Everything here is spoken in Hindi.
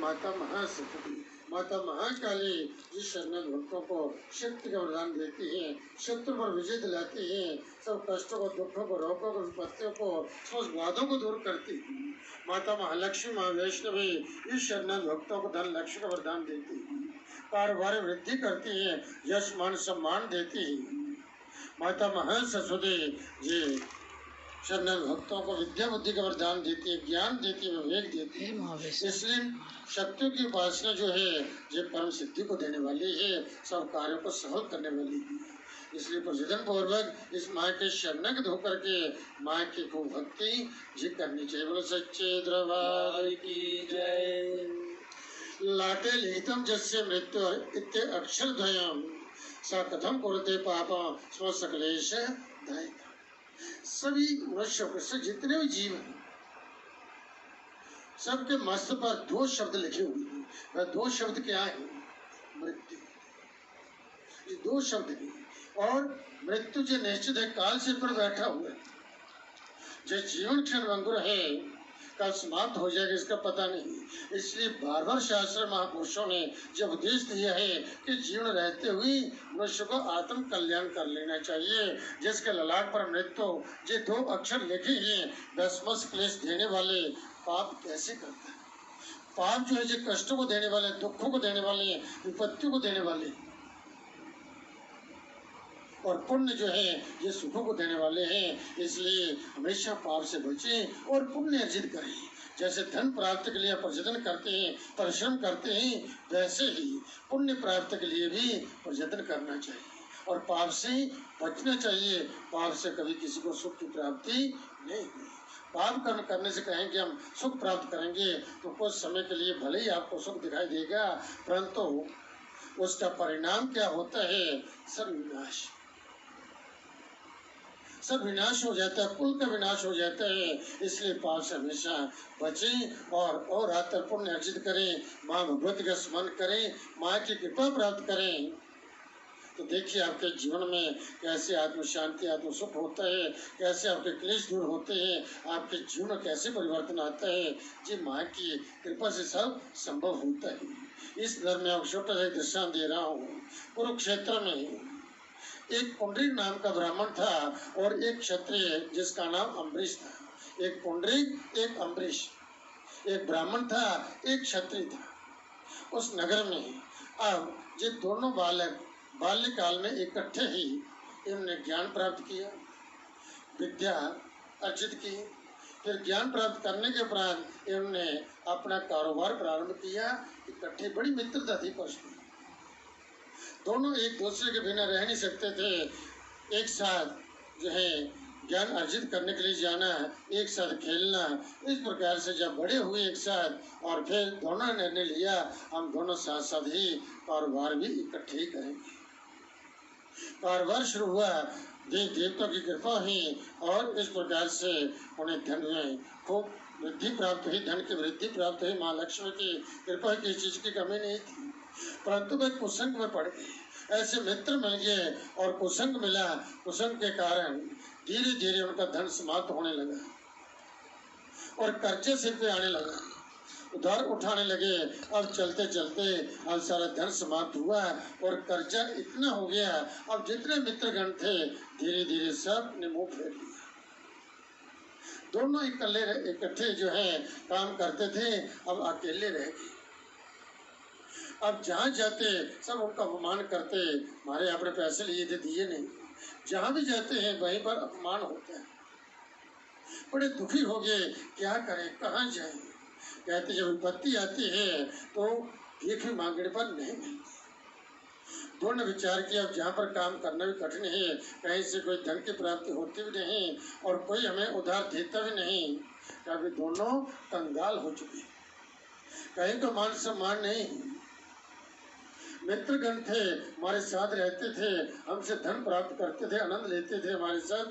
माता महासती, माता महाकाली जिस शरण भक्तों को शक्ति का वरदान देती है, शत्रु पर विजय दिलाती है, सब कष्टों को, दुखों को, रोगों को, विपत्तियों को, समस्त बाधों को दूर करती है। माता महालक्ष्मी महावैष्णवी इस शरण भक्तों को धन लक्ष्य का वरदान देती है, कारोबार वृद्धि करती है, यश मान सम्मान देती है। माता महासरस्वती जी शरण भक्तों को विद्या बुद्धि का वरदान देती है, ज्ञान देती है, विवेक देती है। इसलिए शक्तियों की उपासना जो है ये परम सिद्धि को देने वाली है, सब कार्यों को सफल करने वाली है। इसलिए प्रसिद्धन पूर्वक इस माँ के शरण धोकर के माँ की खूब भक्ति जी करनी चाहिए। बोलो सच्चे दरबार की जय। लाटे लिहितम जस्य मृत्यु इत्ते अक्षर द्वयम सा कथम कुरुते पापा स्व सकलेश दायिका। सभी मनुष्य से जितने भी जीव हैं सबके मस्त पर दो शब्द लिखे हुए हैं। वह दो शब्द क्या है? मृत्यु। ये दो शब्द हैं और मृत्यु जो निश्चित है, काल से पर बैठा हुआ है, जो जीवन क्षण भंगुर है, कल समाप्त हो जाएगा इसका पता नहीं। इसलिए बार बार शास्त्र महापुरुषों ने जब उपदेश दिया है कि जीवन रहते हुए मनुष्य को आत्म कल्याण कर लेना चाहिए। जिसके ललाट पर मृत्यु ये दो अक्षर लिखे हैं, भस्मस क्लेश देने वाले पाप कैसे करता है? पाप जो है जो कष्टों को देने वाले, दुखों को देने वाले, विपत्तियों को देने वाले, और पुण्य जो है ये सुखों को देने वाले हैं। इसलिए हमेशा पाप से बचें और पुण्य अर्जित करें। जैसे धन प्राप्ति के लिए प्रयत्न करते हैं, परिश्रम करते हैं, वैसे ही पुण्य प्राप्ति के लिए भी प्रयत्न करना चाहिए और पाप से बचना चाहिए। पाप से कभी किसी को सुख की प्राप्ति नहीं हुई। पाप कर्म करने से कहेंगे हम सुख प्राप्त करेंगे तो कुछ समय के लिए भले ही आपको सुख दिखाई देगा, परंतु उसका परिणाम क्या होता है? सर्वनाश। सब विनाश हो जाता है, कुल का विनाश हो जाता है। इसलिए पाप से हमेशा बचें और आतर पुण्य अर्जित करें, माँ भगवती का स्मरण करें, माँ की कृपा प्राप्त करें। तो देखिए आपके जीवन में कैसे आत्म शांति, आत्म सुख होता है, कैसे आपके क्लेश दूर होते हैं, आपके जीवन में कैसे परिवर्तन आता है। जी माँ की कृपा से सब संभव होता है। इस धर्म में आप छोटा सा दृष्टांत दे रहा हूँ। कुरुक्षेत्र में एक पुंडरीक नाम का ब्राह्मण था और एक क्षत्रिय जिसका नाम अम्बरीश था। एक पुंडरीक, एक अम्बरीश, एक ब्राह्मण था, एक क्षत्रिय था। उस नगर में अब ये दोनों बालक बाल्यकाल में इकट्ठे ही इन्होंने ज्ञान प्राप्त किया, विद्या अर्जित की। फिर ज्ञान प्राप्त करने के उपरांत इन्होंने अपना कारोबार प्रारंभ किया। इकट्ठे बड़ी मित्रता थी परस्पर। दोनों एक दूसरे के बिना रह नहीं सकते थे। एक साथ जो है ज्ञान अर्जित करने के लिए जाना, एक साथ खेलना, इस प्रकार से जब बड़े हुए एक साथ और फिर दोनों ने निर्णय लिया हम दोनों साथ साथ ही कारोबार भी इकट्ठे ही करेंगे। कारोबार शुरू हुआ, देव देवताओं की कृपा हुई और इस प्रकार से उन्हें धन में खूब वृद्धि प्राप्त हुई, धन की वृद्धि प्राप्त हुई। माँ लक्ष्मी की कृपा की चीज की कमी नहीं थी, परंतु वे कुसंग में पड़ गए। ऐसे मित्र मिल गए और कुसंग मिला। कुसंग के कारण धीरे धीरे उनका धन समाप्त होने लगा और कर्जे सिर पे आने लगा, उधार उठाने लगे। अब चलते चलते अब सारा धन समाप्त हुआ और कर्जा इतना हो गया, अब जितने मित्रगण थे धीरे धीरे सब ने मुंह फेर लिया। दोनों इकट्ठे जो है काम करते थे, अब अकेले रह गए। अब जहाँ जाते सब उनका अपमान करते, हमारे आपने पैसे लिए थे दिए नहीं। जहाँ भी जाते हैं वहीं पर अपमान होता है। बड़े दुखी हो गए, क्या करें, कहाँ जाएं। कहते जब विपत्ति आती है तो भीख मांगने पर नहीं मिलती। दोनों विचार किया अब जहाँ पर काम करना भी कठिन है, कहीं से कोई धन की प्राप्ति होती भी नहीं और कोई हमें उधार देता भी नहीं। अभी दोनों कंगाल हो चुके, कहीं तो मान सम्मान नहीं। मित्रगण थे, हमारे साथ रहते थे, हमसे धन प्राप्त करते थे, आनंद लेते थे हमारे साथ।